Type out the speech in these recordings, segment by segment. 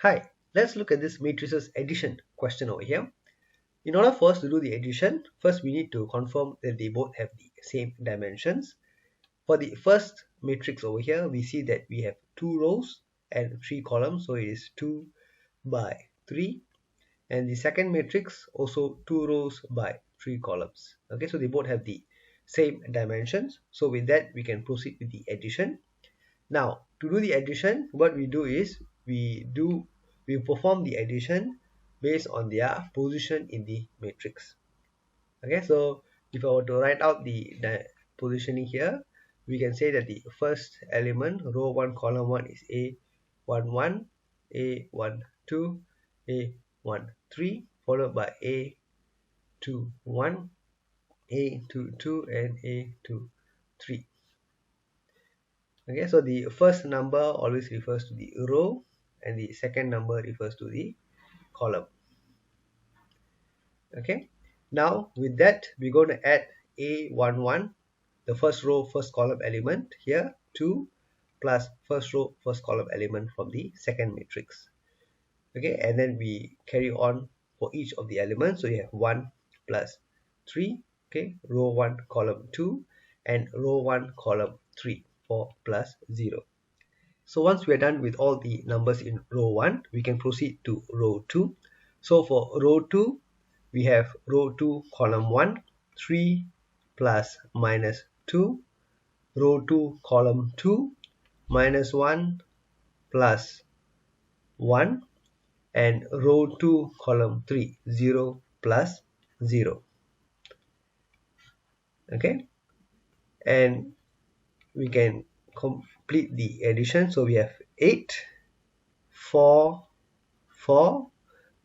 Hi, let's look at this matrices addition question over here. In order for us to do the addition, first we need to confirm that they both have the same dimensions. For the first matrix over here, we see that we have 2 rows and 3 columns, so it is 2 by 3. And the second matrix also 2 rows by 3 columns. Okay, so they both have the same dimensions. So with that, we can proceed with the addition. Now, to do the addition, what we do is we perform the addition based on their position in the matrix. Okay, so if I were to write out the positioning here, we can say that the first element, row 1, column 1 is A11, A12, A13, followed by A21, A22, and A23. Okay, so the first number always refers to the row and the second number refers to the column. Okay, now with that we're going to add A11, the first row first column element here, 2 plus first row first column element from the second matrix. Okay, and then we carry on for each of the elements, so you have 1 plus 3, okay, row 1 column 2 and row 1 column 3, 4 plus 0. So once we are done with all the numbers in row 1, we can proceed to row 2. So for row 2, we have row 2 column 1, 3 plus minus 2, row 2 column 2, minus 1 plus 1, and row 2 column 3, 0 plus 0. Okay, and we can complete the addition. So we have 8, 4, 4,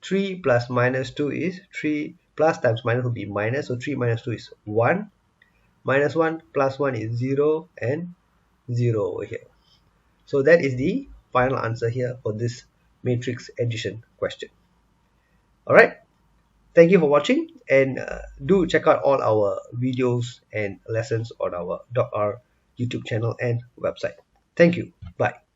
3 plus minus 2 is 3, plus times minus will be minus, so 3 minus 2 is 1, minus 1 plus 1 is 0, and 0 over here. So that is the final answer here for this matrix addition question. Alright, thank you for watching, and do check out all our videos and lessons on our .r YouTube channel and website. Thank you. Bye.